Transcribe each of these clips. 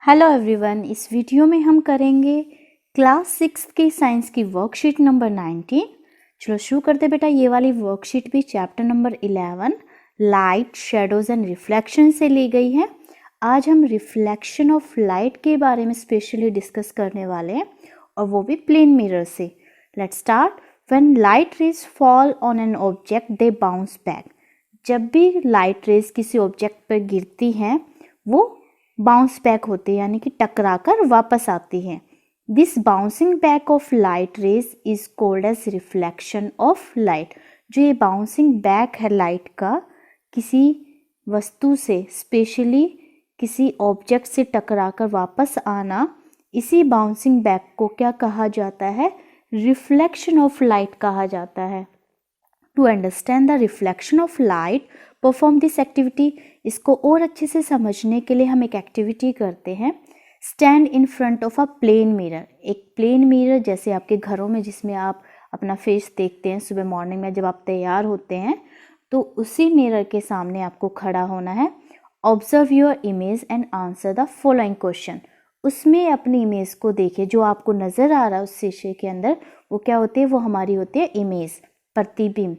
Hello everyone, इस video में हम करेंगे क्लास 6 की साइंस की वर्कशीट नंबर 19। चलो शुरू करते बेटा। ये वाली वर्कशीट भी chapter number 11 light, shadows and reflection से ली गई है। आज हम रिफ्लेक्शन ऑफ लाइट के बारे में स्पेशली डिस्कस करने वाले हैं, और वो भी प्लेन मिरर से। Let's start. When light rays fall on an object they bounce back. जब भी लाइट रेज किसी ऑब्जेक्ट पर गिरती हैं वो बाउंस बैक होते हैं, यानी कि टकरा कर वापस आती है। This bouncing back of light rays is called as reflection of light. जो ये बाउंसिंग बैक है लाइट का किसी वस्तु से, स्पेशली किसी ऑब्जेक्ट से टकरा कर वापस आना, इसी बाउंसिंग बैक को क्या कहा जाता है? रिफ्लेक्शन ऑफ लाइट कहा जाता है। To understand the reflection of light perform this activity. इसको और अच्छे से समझने के लिए हम एक एक्टिविटी करते हैं। Stand in front of a plane mirror. एक प्लेन मिरर जैसे आपके घरों में जिसमें आप अपना फेस देखते हैं सुबह मॉर्निंग में जब आप तैयार होते हैं, तो उसी मिरर के सामने आपको खड़ा होना है। Observe your image and answer the following question. उसमें अपनी इमेज को देखिए। जो आपको नज़र आ रहा है उस शीशे के अंदर, वो क्या होती है? वो हमारी होती है इमेज, प्रतिबिंब।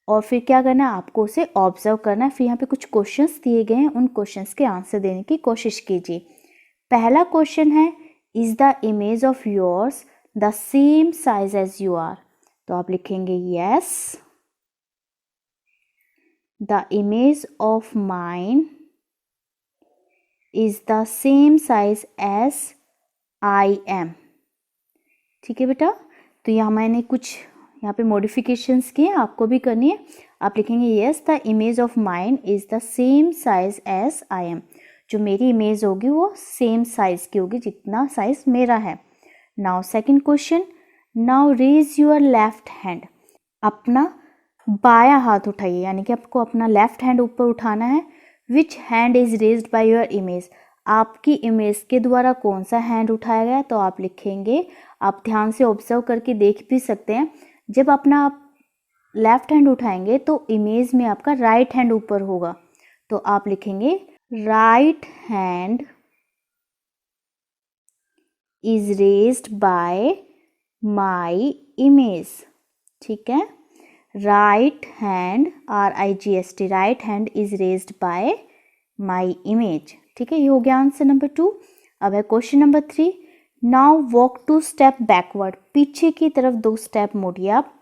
और फिर क्या करना है? आपको उसे ऑब्जर्व करना है। फिर यहाँ पे कुछ क्वेश्चंस दिए गए हैं, उन क्वेश्चंस के आंसर देने की कोशिश कीजिए। पहला क्वेश्चन है, is the image of yours the same size as you are? तो आप लिखेंगे yes, the image of mine is the same size as I am. ठीक है बेटा। तो यहाँ मैंने कुछ यहाँ पे मॉडिफिकेशंस किए, आपको भी करनी है। आप लिखेंगे yes, the image of mine is the same size as I am. जो मेरी इमेज होगी वो सेम साइज की होगी जितना साइज मेरा है। Now second question, now raise your left hand. अपना बायां हाथ उठाइए, यानी कि आपको अपना लेफ्ट हैंड ऊपर उठाना है। Which hand is raised by your image? आपकी इमेज के द्वारा कौन सा हैंड उठाया गया? तो आप लिखेंगे, आप ध्यान से ऑब्जर्व करके देख भी सकते हैं, जब अपना आप लेफ्ट हैंड उठाएंगे तो इमेज में आपका राइट हैंड ऊपर होगा। तो आप लिखेंगे right hand is raised bye my image. ठीक है, right hand RIGST, right hand is raised bye my image. ठीक है, ये हो गया आंसर नंबर 2। अब है question number 3, now walk 2 step backward. पीछे की तरफ 2 स्टेप मोड़िए आप।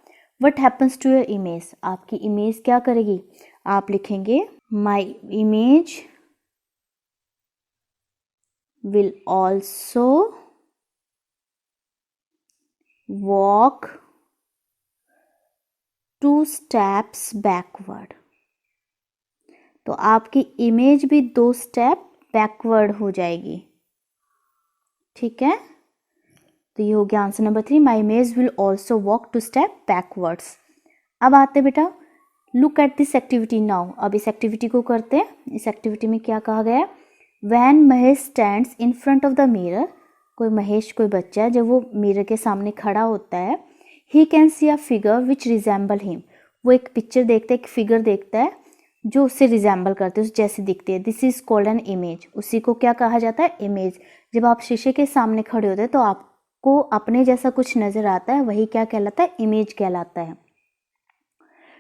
What happens to your image? आपकी इमेज क्या करेगी? आप लिखेंगे my image will also walk 2 steps backward. तो आपकी इमेज भी 2 स्टेप बैकवर्ड हो जाएगी। ठीक है, तो ये हो गया answer number 3, my image will also walk 2 step backwards. अब आते बेटा, look at this activity now. अब इस एक्टिविटी को करते हैं। इस एक्टिविटी में क्या कहा गया है? When Mahesh stands in front of the mirror. कोई महेश, कोई बच्चा है, जब वो मिरर के सामने खड़ा होता है, he can see a figure which resemble him. वो एक पिक्चर देखता है, एक फिगर देखता है जो उससे रिजेंबल करते हैं, उस जैसी दिखती है। This is called an image. उसी को क्या कहा जाता है? इमेज। जब आप शीशे के सामने खड़े होते हैं तो आपको अपने जैसा कुछ नजर आता है, वही क्या कहलाता है? इमेज कहलाता है।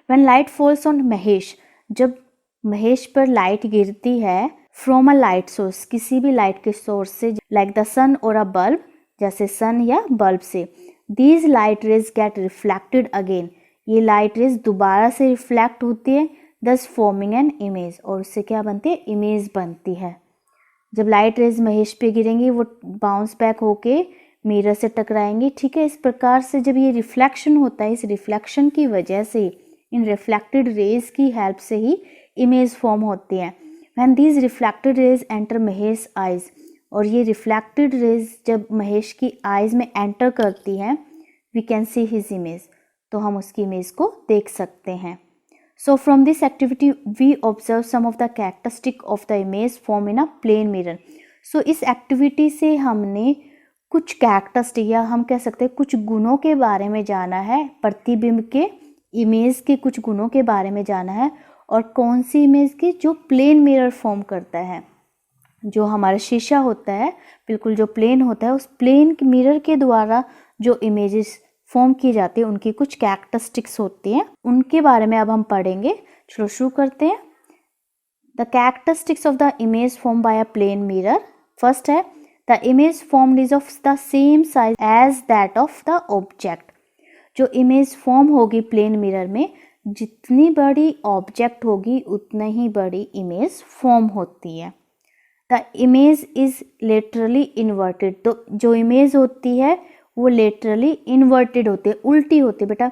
When light falls on Mahesh, जब महेश पर लाइट गिरती है, फ्रॉम अ लाइट सोर्स, किसी भी लाइट के सोर्स से, लाइक द सन और अ बल्ब, जैसे सन या बल्ब से, these light rays gate reflected again. ये लाइट रेज दोबारा से रिफ्लेक्ट होती है, दस फॉर्मिंग एन इमेज, और उससे क्या बनती है? इमेज बनती है। जब लाइट रेज महेश पे गिरेंगी वो बाउंस बैक होके मिरर से टकराएंगी। ठीक है, इस प्रकार से जब ये रिफ्लेक्शन होता है, इस रिफ्लेक्शन की वजह से, इन रिफ्लेक्टेड रेज की हेल्प से ही इमेज फॉर्म होती है। When these reflected raise enter Mahesh eyes, और ये रिफ्लेक्टेड रेज जब महेश की आइज में एंटर करती हैं, we can see his image, तो हम उसकी इमेज को देख सकते हैं। So from this activity we observe some of the characteristic of the image form in a plane mirror. सो इस एक्टिविटी से हमने कुछ कैरेक्टरिस्टिक, या हम कह सकते हैं कुछ गुणों के बारे में जाना है, प्रतिबिंब के, इमेज के कुछ गुणों के बारे में जाना है। और कौन सी इमेज की? जो प्लेन मिरर फॉर्म करता है। जो हमारा शीशा होता है, बिल्कुल जो प्लेन होता है, उस प्लेन मिरर के द्वारा जो इमेजेस फॉर्म की जाती है उनकी कुछ कैरेक्टरिस्टिक्स होती हैं, उनके बारे में अब हम पढ़ेंगे। चलो शुरू करते हैं। The characteristics of the image form by a plane mirror. First है the image form is of the same size as that of the object. जो इमेज फॉर्म होगी प्लेन मिरर में, जितनी बड़ी ऑब्जेक्ट होगी उतनी ही बड़ी इमेज फॉर्म होती है। The image is laterally inverted. तो जो इमेज होती है वो लेटरली इन्वर्टेड होती है, उल्टी होती है बेटा।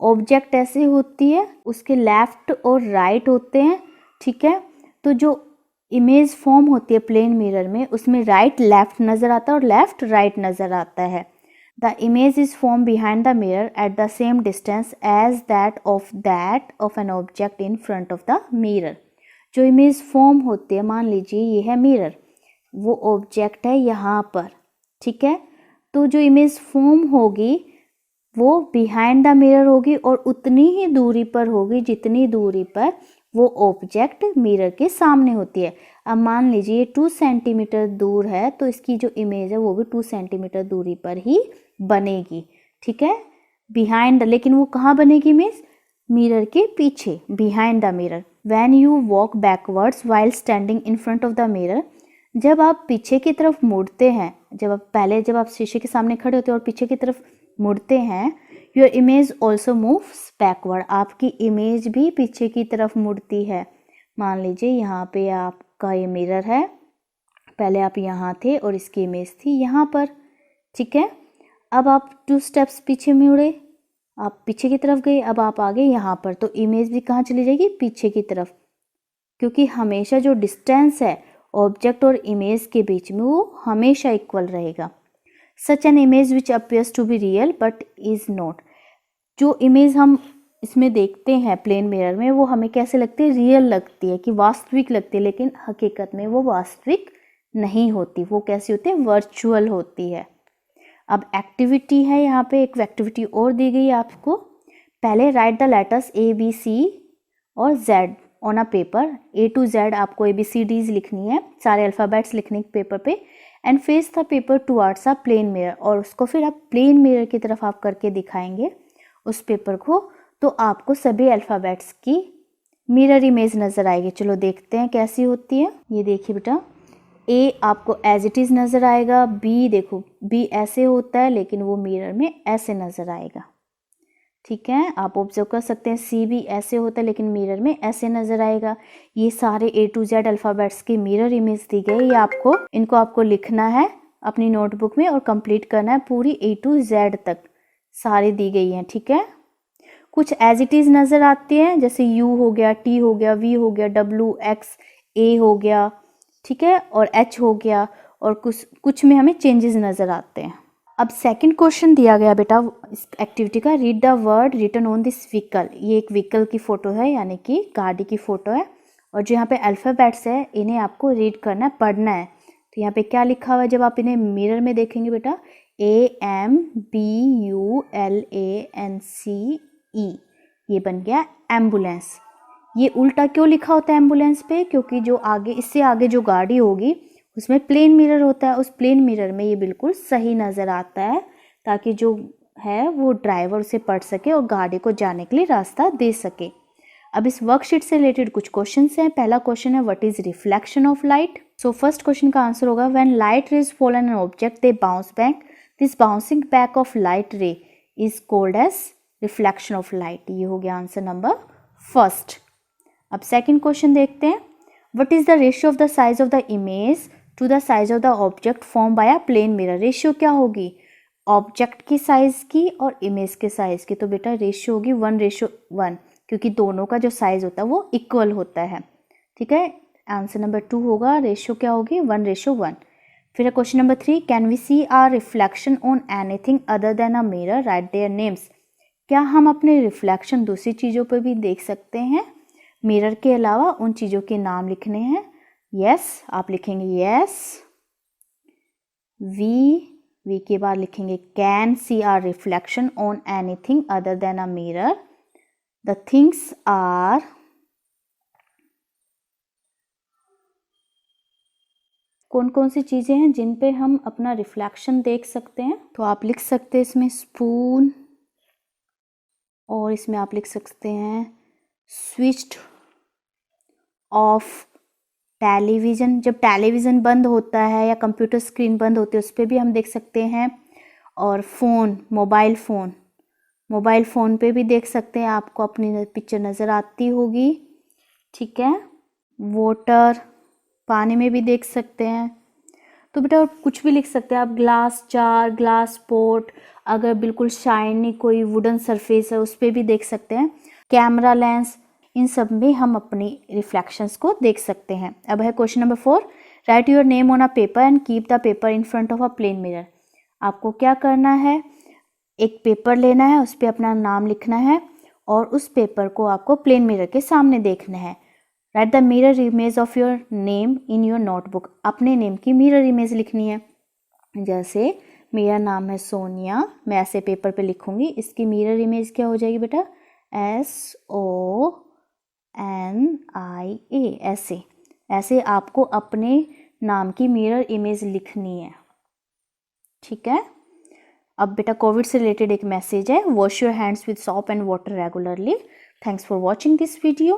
ऑब्जेक्ट ऐसे होती है, उसके लेफ्ट और राइट होते हैं, ठीक है। तो जो इमेज फॉर्म होती है प्लेन मिरर में, उसमें राइट लेफ्ट नज़र आता है और लेफ्ट राइट नज़र आता है। The image is form behind the mirror at the same distance as that of an object in front of the mirror. जो इमेज फॉर्म होती है, मान लीजिए ये है मिरर, वो ऑब्जेक्ट है यहाँ पर, ठीक है। तो जो इमेज फॉर्म होगी वो बिहाइंड द मिरर होगी और उतनी ही दूरी पर होगी जितनी दूरी पर वो ऑब्जेक्ट मिरर के सामने होती है। अब मान लीजिए 2 सेंटीमीटर दूर है, तो इसकी जो इमेज है वो भी 2 सेंटीमीटर दूरी पर ही बनेगी, ठीक है, बिहाइंड। लेकिन वो कहाँ बनेगी इमेज? मिरर के पीछे, behind the mirror. When you walk backwards while standing in front of the mirror, जब आप पीछे की तरफ मुड़ते हैं, जब आप शीशे के सामने खड़े होते हैं और पीछे की तरफ मुड़ते हैं, your image also moves backward. आपकी इमेज भी पीछे की तरफ मुड़ती है। मान लीजिए यहाँ पे आपका ये मिरर है, पहले आप यहाँ थे और इसकी इमेज थी यहाँ पर, ठीक है। अब आप 2 स्टेप्स पीछे मुड़े, आप पीछे की तरफ गए, अब आप आ गए यहाँ पर, तो इमेज भी कहाँ चली जाएगी? पीछे की तरफ, क्योंकि हमेशा जो डिस्टेंस है ऑब्जेक्ट और इमेज के बीच में वो हमेशा इक्वल रहेगा। Such an image which appears to be real but is not. जो इमेज हम इसमें देखते हैं प्लेन मिरर में, वो हमें कैसे लगती है? रियल लगती है, कि वास्तविक लगती है, लेकिन हकीकत में वो वास्तविक नहीं होती। वो कैसी होती है? वर्चुअल होती है। अब एक्टिविटी है, यहाँ पे एक एक्टिविटी और दी गई है आपको। पहले राइट द लेटर्स ABC और Z on a paper. A to Z आपको ABCDs लिखनी है, सारे अल्फ़ाबेट्स लिखने के पेपर पे, and face the paper towards a plane mirror. और उसको फिर आप प्लेन मिरर की तरफ आप करके दिखाएंगे उस पेपर को, तो आपको सभी अल्फ़ाबेट्स की मिरर इमेज नज़र आएगी। चलो देखते हैं कैसी होती है। ये देखिए बेटा, A आपको एज इट इज़ नज़र आएगा, B देखो, B ऐसे होता है लेकिन वो मिरर में ऐसे नज़र आएगा, ठीक है। आप ऑब्जर्व कर सकते हैं C भी ऐसे होता है लेकिन मिरर में ऐसे नज़र आएगा। ये सारे A to Z अल्फ़ाबेट्स की मिरर इमेज दी गई है आपको। इनको आपको लिखना है अपनी नोटबुक में और कंप्लीट करना है पूरी A to Z तक, सारी दी गई हैं, ठीक है। कुछ एज इट इज़ नज़र आती हैं, जैसे U हो गया, T हो गया, V हो गया, W, X, A हो गया, ठीक है, और H हो गया, और कुछ में हमें चेंजेस नज़र आते हैं। अब सेकंड क्वेश्चन दिया गया बेटा इस एक्टिविटी का, read the word written on this vehicle. ये एक व्हीकल की फ़ोटो है, यानी कि गाड़ी की फ़ोटो है, और जो यहाँ पे अल्फ़ाबेट्स है इन्हें आपको रीड करना है, पढ़ना है। तो यहाँ पे क्या लिखा हुआ है जब आप इन्हें मिरर में देखेंगे बेटा? AMBULANCE, ये बन गया एम्बुलेंस। ये उल्टा क्यों लिखा होता है एम्बुलेंस पे? क्योंकि जो आगे, इससे आगे जो गाड़ी होगी उसमें प्लेन मिरर होता है, उस प्लेन मिरर में ये बिल्कुल सही नज़र आता है, ताकि जो है वो ड्राइवर उसे पढ़ सके और गाड़ी को जाने के लिए रास्ता दे सके। अब इस वर्कशीट से रिलेटेड कुछ क्वेश्चंस हैं। पहला क्वेश्चन है, what is reflection of light? So first question का आंसर होगा, when light rays fall on an object they bounce back, this bouncing back of light ray is called as reflection of light. ये हो गया answer number first. अब second question देखते हैं, what is the ratio of the size of the image to the size of the object form by a plane mirror? Ratio क्या होगी? Object की size की और इमेज के साइज की। तो बेटा रेशियो होगी 1:1, क्योंकि दोनों का जो साइज होता है वो इक्वल होता है, ठीक है। आंसर नंबर 2 होगा, रेशियो क्या होगी? 1:1। फिर question number 3, can we see our reflection on anything other than a mirror? Write their names. क्या हम अपने रिफ्लेक्शन दूसरी चीज़ों पर भी देख सकते हैं? मिरर के अलावा उन चीज़ों के नाम लिखने हैं। यस, आप लिखेंगे यस। वी के बाद लिखेंगे can see our reflection on anything other than a mirror. The things are कौन कौन सी चीज़ें हैं जिन पे हम अपना रिफ्लेक्शन देख सकते हैं? तो आप लिख सकते हैं इसमें स्पून, और इसमें आप लिख सकते हैं स्विच्ड ऑफ टेलीविज़न, जब टेलीविज़न बंद होता है या कंप्यूटर स्क्रीन बंद होती है उस पर भी हम देख सकते हैं। और फ़ोन, मोबाइल फ़ोन पे भी देख सकते हैं, आपको अपनी पिक्चर नज़र आती होगी, ठीक है। वाटर, पानी में भी देख सकते हैं। तो बेटा कुछ भी लिख सकते हैं आप, ग्लास जार, ग्लास पॉट, अगर बिल्कुल शाइनी कोई वुडन सरफेस है उस पर भी देख सकते हैं। कैमरा लेंस, इन सब में हम अपनी रिफ्लेक्शंस को देख सकते हैं। अब है question number 4, write your name on a paper and keep the paper in front of a plane mirror. आपको क्या करना है, एक पेपर लेना है, उस पर अपना नाम लिखना है और उस पेपर को आपको प्लेन मिरर के सामने देखना है। Right the mirror image of your name in your notebook. अपने नेम की मिरर इमेज लिखनी है। जैसे मेरा नाम है सोनिया, मैं ऐसे पेपर पे लिखूंगी, इसकी मिरर इमेज क्या हो जाएगी बेटा, SONIA। ऐसे आपको अपने नाम की मिरर इमेज लिखनी है, ठीक है। अब बेटा कोविड से रिलेटेड एक मैसेज है, wash your hands with soap and water regularly. Thanks for watching this video.